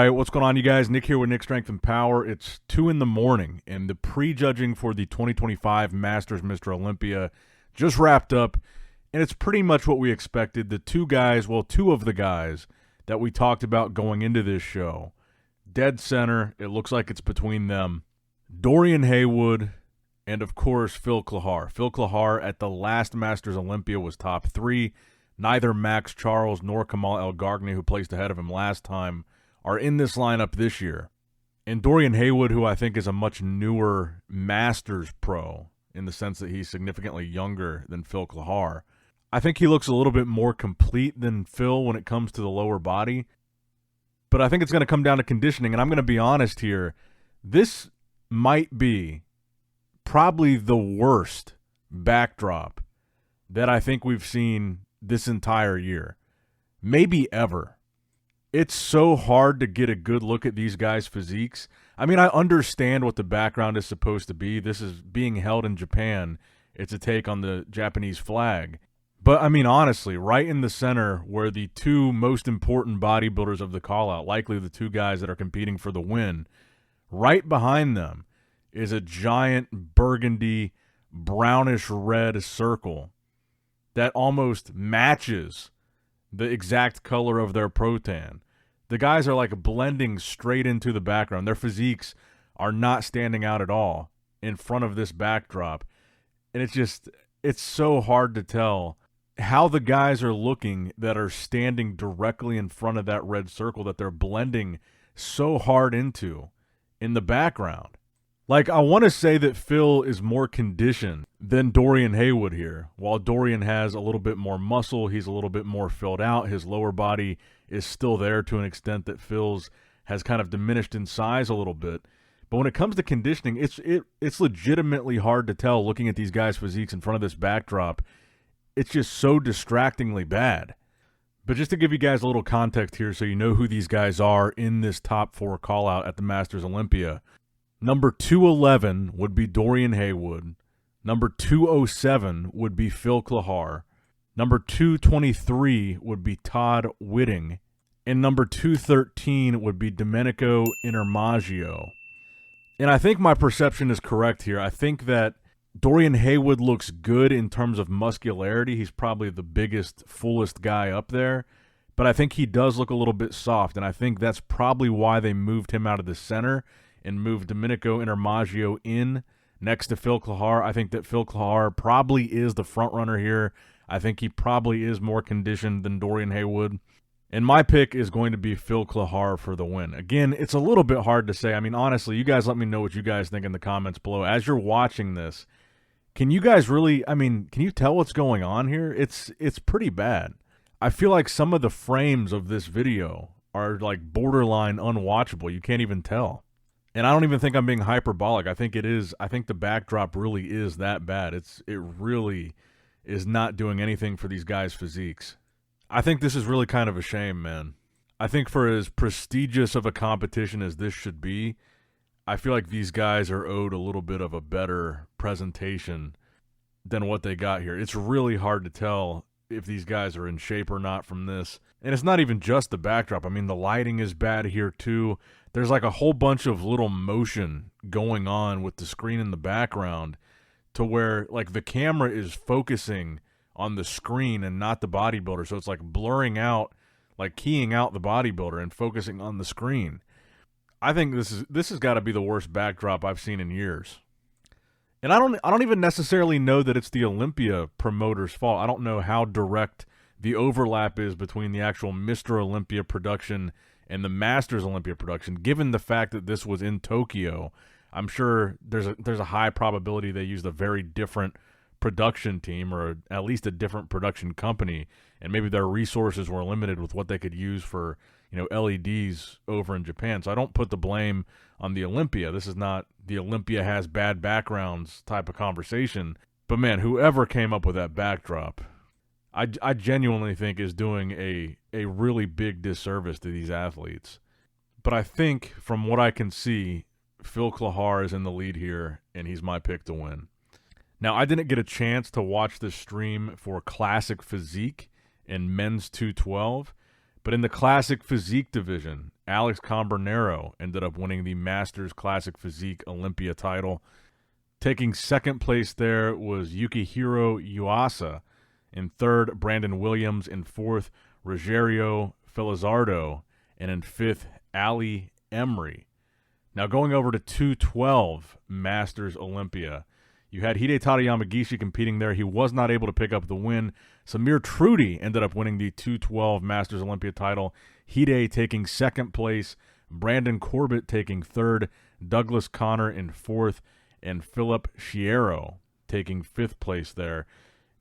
right, what's going on, you guys? Nick here with Nick Strength and Power. It's 2 in the morning, and the prejudging for the 2025 Masters Mr. Olympia just wrapped up, and it's pretty much what we expected. The two of the guys that we talked about going into this show, dead center, it looks like it's between them. Dorian Haywood and, of course, Phil Klahar. Phil Klahar at the last Masters Olympia was top 3. Neither Max Charles nor Kamal El-Gargni, who placed ahead of him last time, are in this lineup this year. And Dorian Haywood, who I think is a much newer Masters pro in the sense that he's significantly younger than Phil Klahar, I think he looks a little bit more complete than Phil when it comes to the lower body. But I think it's going to come down to conditioning, and I'm going to be honest here. This might be probably the worst backdrop that I think we've seen this entire year. Maybe ever. It's so hard to get a good look at these guys' physiques. I mean, I understand what the background is supposed to be. This is being held in Japan. It's a take on the Japanese flag. But, I mean, honestly, right in the center where the two most important bodybuilders of the call-out, likely the two guys that are competing for the win, right behind them is a giant burgundy, brownish-red circle that almost matches the exact color of their protan. The guys are like blending straight into the background. Their physiques are not standing out at all in front of this backdrop. And it's so hard to tell how the guys are looking that are standing directly in front of that red circle that they're blending so hard into in the background. Like, I want to say that Phil is more conditioned than Dorian Haywood here. While Dorian has a little bit more muscle, he's a little bit more filled out. His lower body is still there to an extent that Phil's has kind of diminished in size a little bit. But when it comes to conditioning, it's legitimately hard to tell looking at these guys' physiques in front of this backdrop. It's just so distractingly bad. But just to give you guys a little context here so you know who these guys are in this top 4 call-out at the Masters Olympia. Number 211 would be Dorian Haywood. Number 207 would be Phil Klahar. Number 223 would be Todd Whitting. And number 213 would be Domenico Intermaggio. And I think my perception is correct here. I think that Dorian Haywood looks good in terms of muscularity. He's probably the biggest, fullest guy up there. But I think he does look a little bit soft, and I think that's probably why they moved him out of the center and moved Domenico Intermaggio in next to Phil Klahar. I think that Phil Klahar probably is the front runner here. I think he probably is more conditioned than Dorian Haywood. And my pick is going to be Phil Klahar for the win. Again, it's a little bit hard to say. I mean, honestly, you guys let me know what you guys think in the comments below. As you're watching this, can you guys really, can you tell what's going on here? It's pretty bad. I feel like some of the frames of this video are like borderline unwatchable. You can't even tell. And I don't even think I'm being hyperbolic. I think it is. I think the backdrop really is that bad. It really is not doing anything for these guys' physiques. I think this is really kind of a shame, man. I think for as prestigious of a competition as this should be, I feel like these guys are owed a little bit of a better presentation than what they got here. It's really hard to tell if these guys are in shape or not from this. And it's not even just the backdrop. I mean, the lighting is bad here too. There's like a whole bunch of little motion going on with the screen in the background to where like the camera is focusing on the screen and not the bodybuilder. So it's like blurring out, like keying out the bodybuilder and focusing on the screen. I think this has got to be the worst backdrop I've seen in years. And I don't even necessarily know that it's the Olympia promoter's fault. I don't know how direct the overlap is between the actual Mr. Olympia production and the Masters Olympia production. Given the fact that this was in Tokyo, I'm sure there's a high probability they used a very different production team or at least a different production company, and maybe their resources were limited with what they could use for, LEDs over in Japan. So I don't put the blame on the Olympia. This is not the Olympia has bad backgrounds type of conversation. But man, whoever came up with that backdrop, I genuinely think is doing a really big disservice to these athletes. But I think from what I can see, Phil Klahar is in the lead here, and he's my pick to win. Now, I didn't get a chance to watch this stream for Classic Physique and Men's 212, but in the Classic Physique division, Alex Combernero ended up winning the Masters Classic Physique Olympia title. Taking second place there was Yukihiro Yuasa. In third, Brandon Williams. In fourth, Rogerio Felizardo. And in fifth, Ali Emery. Now going over to 212 Masters Olympia, you had Hidetaka Yamagishi competing there. He was not able to pick up the win. Samir Trudy ended up winning the 212 Masters Olympia title. Hide taking second place, Brandon Corbett taking third, Douglas Connor in fourth, and Philip Sciarro taking fifth place there.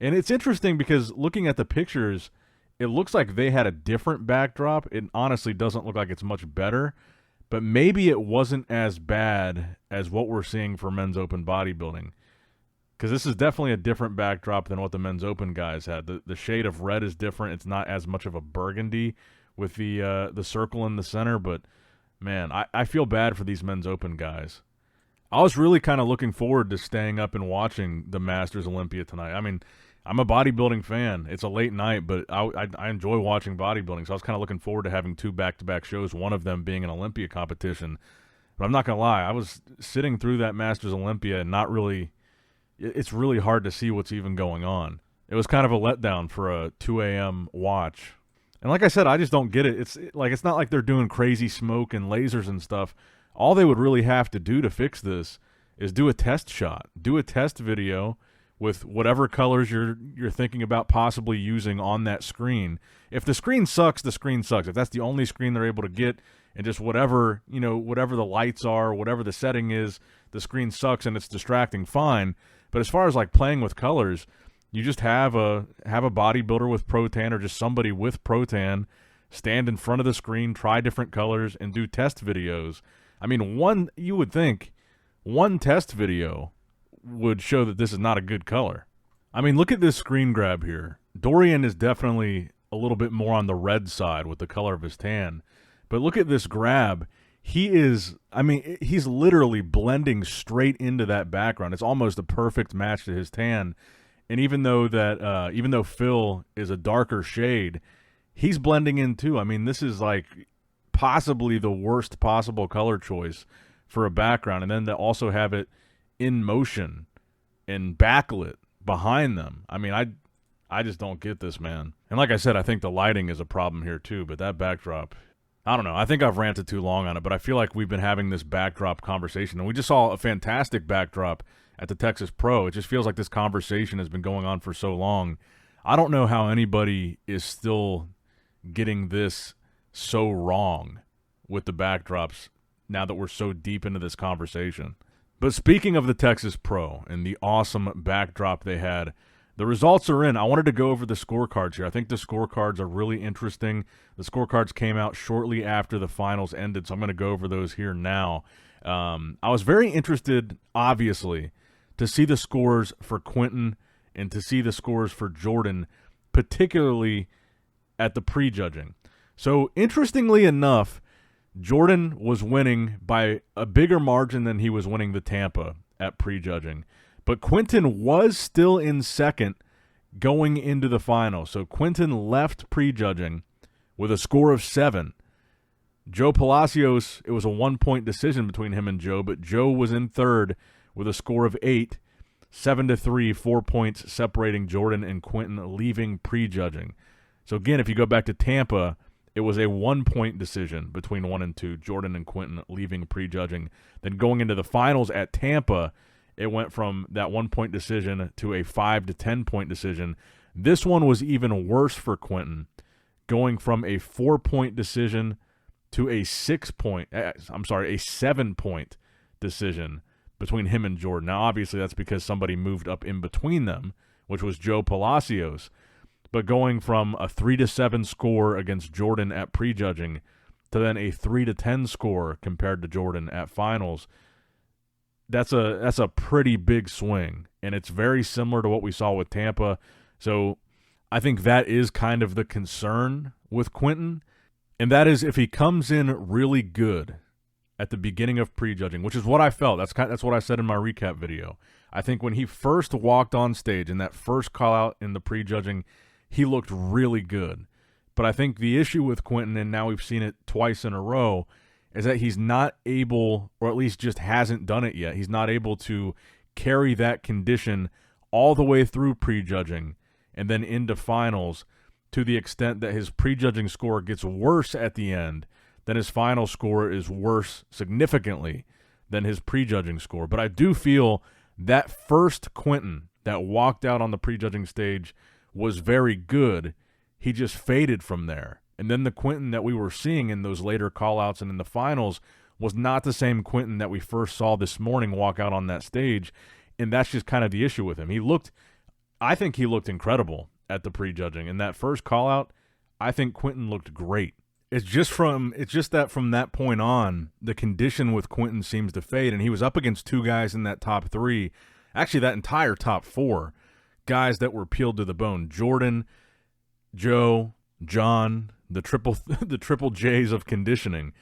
And it's interesting because looking at the pictures, it looks like they had a different backdrop. It honestly doesn't look like it's much better, but maybe it wasn't as bad as what we're seeing for men's open bodybuilding, because this is definitely a different backdrop than what the men's open guys had. The shade of red is different. It's not as much of a burgundy with the circle in the center, but man, I feel bad for these men's open guys. I was really kind of looking forward to staying up and watching the Masters Olympia tonight. I mean, I'm a bodybuilding fan. It's a late night, but I enjoy watching bodybuilding, so I was kind of looking forward to having two back-to-back shows, one of them being an Olympia competition. But I'm not going to lie, I was sitting through that Masters Olympia and not really – it's really hard to see what's even going on. It was kind of a letdown for a 2 a.m. watch. And like I said, I just don't get it. It's not like they're doing crazy smoke and lasers and stuff. All they would really have to do to fix this is do a test shot, do a test video with whatever colors you're thinking about possibly using on that screen. If the screen sucks, the screen sucks. If that's the only screen they're able to get, and just whatever the lights are, whatever the setting is, the screen sucks and it's distracting, fine. But as far as like playing with colors, you just have a bodybuilder with Protan or just somebody with Protan stand in front of the screen, try different colors, and do test videos. I mean, you would think one test video would show that this is not a good color. I mean, look at this screen grab here. Dorian is definitely a little bit more on the red side with the color of his tan. But look at this grab. He's literally blending straight into that background. It's almost a perfect match to his tan. And even though Phil is a darker shade, he's blending in too. I mean, this is like possibly the worst possible color choice for a background. And then to also have it in motion and backlit behind them. I mean, I just don't get this, man. And like I said, I think the lighting is a problem here too, but that backdrop, I don't know. I think I've ranted too long on it, but I feel like we've been having this backdrop conversation, and we just saw a fantastic backdrop at the Texas Pro. It just feels like this conversation has been going on for so long. I don't know how anybody is still getting this so wrong with the backdrops now that we're so deep into this conversation. But speaking of the Texas Pro and the awesome backdrop they had, the results are in. I wanted to go over the scorecards here. I think the scorecards are really interesting. The scorecards came out shortly after the finals ended, so I'm going to go over those here now. I was very interested, obviously, to see the scores for Quentin and to see the scores for Jordan, particularly at the prejudging. So, interestingly enough, Jordan was winning by a bigger margin than he was winning the Tampa at prejudging. But Quentin was still in second going into the final. So Quentin left prejudging with a score of 7. Joe Palacios, it was a 1-point decision between him and Joe, but Joe was in third with a score of 8, 7-3, 4 points separating Jordan and Quentin leaving prejudging. So again, if you go back to Tampa, it was a 1-point decision between 1 and 2, Jordan and Quentin leaving prejudging. Then going into the finals at Tampa, it went from that 1-point decision to a 5 to 10-point decision. This one was even worse for Quentin, going from a 4-point decision to a 7-point decision between him and Jordan. Now, obviously, that's because somebody moved up in between them, which was Joe Palacios. But going from a 3 to 7 score against Jordan at prejudging to then a 3 to 10 score compared to Jordan at finals, that's a pretty big swing, and it's very similar to what we saw with Tampa. So I think that is kind of the concern with Quentin, and that is if he comes in really good at the beginning of prejudging, which is what I felt. That's what I said in my recap video. I think when he first walked on stage in that first call out in the prejudging, he looked really good. But I think the issue with Quentin, and now we've seen it twice in a row, is that he's not able, or at least just hasn't done it yet. He's not able to carry that condition all the way through prejudging and then into finals, to the extent that his prejudging score gets worse at the end, then his final score is worse significantly than his prejudging score. But I do feel that first Quentin that walked out on the prejudging stage was very good. He just faded from there. And then the Quentin that we were seeing in those later callouts and in the finals was not the same Quentin that we first saw this morning walk out on that stage. And that's just kind of the issue with him. I think he looked incredible at the prejudging. In that first callout, I think Quentin looked great. It's just that from that point on, the condition with Quentin seems to fade, and he was up against two guys in that top three, actually that entire top four, guys that were peeled to the bone. Jordan, Joe, John, the triple J's of conditioning,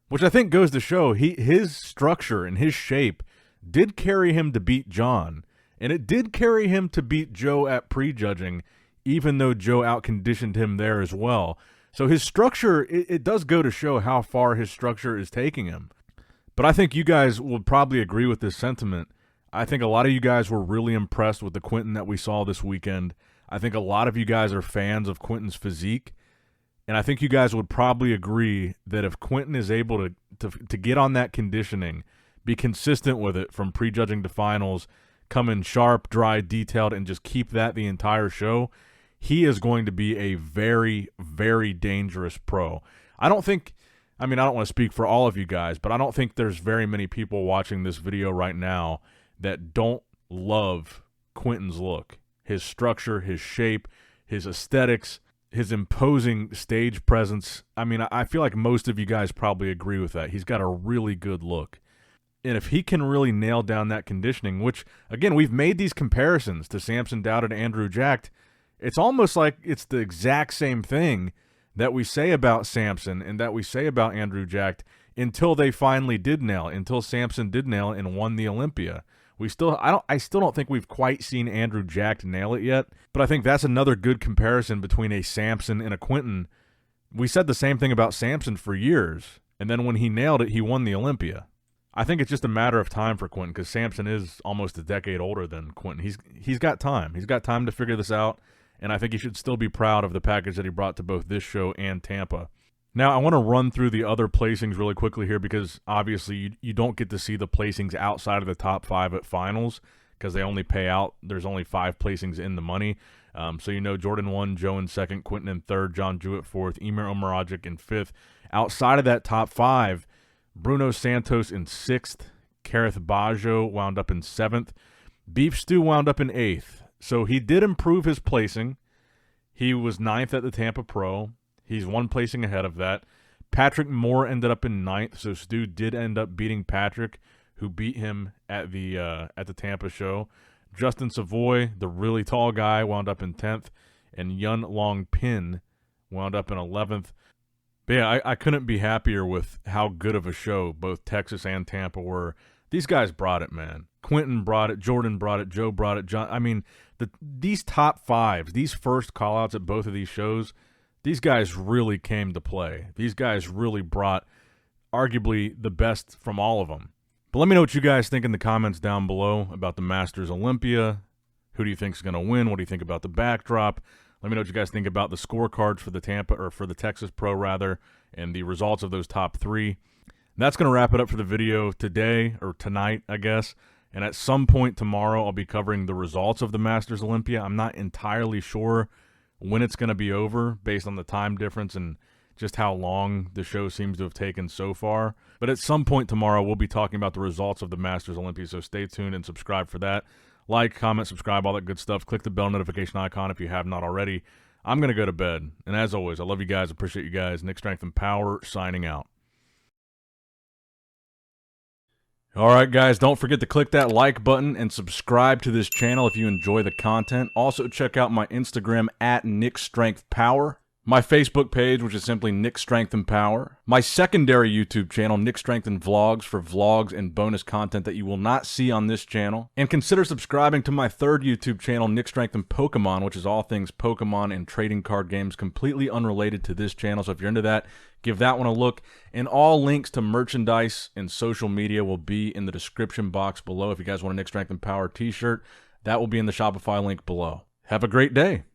which I think goes to show his structure and his shape did carry him to beat John, and it did carry him to beat Joe at prejudging, even though Joe outconditioned him there as well. So his structure, it does go to show how far his structure is taking him. But I think you guys will probably agree with this sentiment. I think a lot of you guys were really impressed with the Quentin that we saw this weekend. I think a lot of you guys are fans of Quentin's physique. And I think you guys would probably agree that if Quentin is able to get on that conditioning, be consistent with it from prejudging to finals, come in sharp, dry, detailed, and just keep that the entire show, he is going to be a very, very dangerous pro. I don't want to speak for all of you guys, but I don't think there's very many people watching this video right now that don't love Quentin's look, his structure, his shape, his aesthetics, his imposing stage presence. I mean, I feel like most of you guys probably agree with that. He's got a really good look. And if he can really nail down that conditioning, which, again, we've made these comparisons to Samson Dowd and Andrew Jacked, it's almost like it's the exact same thing that we say about Samson and that we say about Andrew Jacked until they finally did nail it, until Samson did nail it and won the Olympia. I still don't think we've quite seen Andrew Jacked nail it yet, but I think that's another good comparison between a Samson and a Quentin. We said the same thing about Samson for years, and then when he nailed it, he won the Olympia. I think it's just a matter of time for Quentin, because Samson is almost a decade older than Quentin. He's got time. He's got time to figure this out, and I think he should still be proud of the package that he brought to both this show and Tampa. Now, I want to run through the other placings really quickly here, because obviously you don't get to see the placings outside of the top five at finals, because they only pay out. There's only 5 placings in the money. So Jordan 1, Joe in 2nd, Quentin in 3rd, John Jewett 4th, Emir Omaragic in 5th. Outside of that top 5, Bruno Santos in 6th, Kareth Baggio wound up in 7th, Beef Stew wound up in 8th. So he did improve his placing. He was 9th at the Tampa Pro. He's 1 placing ahead of that. Patrick Moore ended up in 9th, so Stu did end up beating Patrick, who beat him at the Tampa show. Justin Savoy, the really tall guy, wound up in 10th, and Yun Long Pin wound up in 11th. But yeah, I couldn't be happier with how good of a show both Texas and Tampa were. These guys brought it, man. Quentin brought it, Jordan brought it, Joe brought it, John. I mean, these top 5s, these first callouts at both of these shows, these guys really came to play. These guys really brought arguably the best from all of them. But let me know what you guys think in the comments down below about the Masters Olympia. Who do you think is going to win? What do you think about the backdrop? Let me know what you guys think about the scorecards for the Texas Pro rather, and the results of those top 3. And that's going to wrap it up for the video today, or tonight, I guess. And at some point tomorrow, I'll be covering the results of the Masters Olympia. I'm not entirely sure when it's going to be over based on the time difference and just how long the show seems to have taken so far. But at some point tomorrow, we'll be talking about the results of the Masters Olympia, so stay tuned and subscribe for that. Like, comment, subscribe, all that good stuff. Click the bell notification icon if you have not already. I'm going to go to bed. And as always, I love you guys. Appreciate you guys. Nick Strength and Power signing out. All right, guys, don't forget to click that like button and subscribe to this channel if you enjoy the content. Also, check out my Instagram at NickStrengthPower. my Facebook page, which is simply Nick Strength and Power, my secondary YouTube channel, Nick Strength and Vlogs, for vlogs and bonus content that you will not see on this channel, and consider subscribing to my third YouTube channel, Nick Strength and Pokemon, which is all things Pokemon and trading card games, completely unrelated to this channel. So if you're into that, give that one a look. And all links to merchandise and social media will be in the description box below. If you guys want a Nick Strength and Power t-shirt, that will be in the Shopify link below. Have a great day.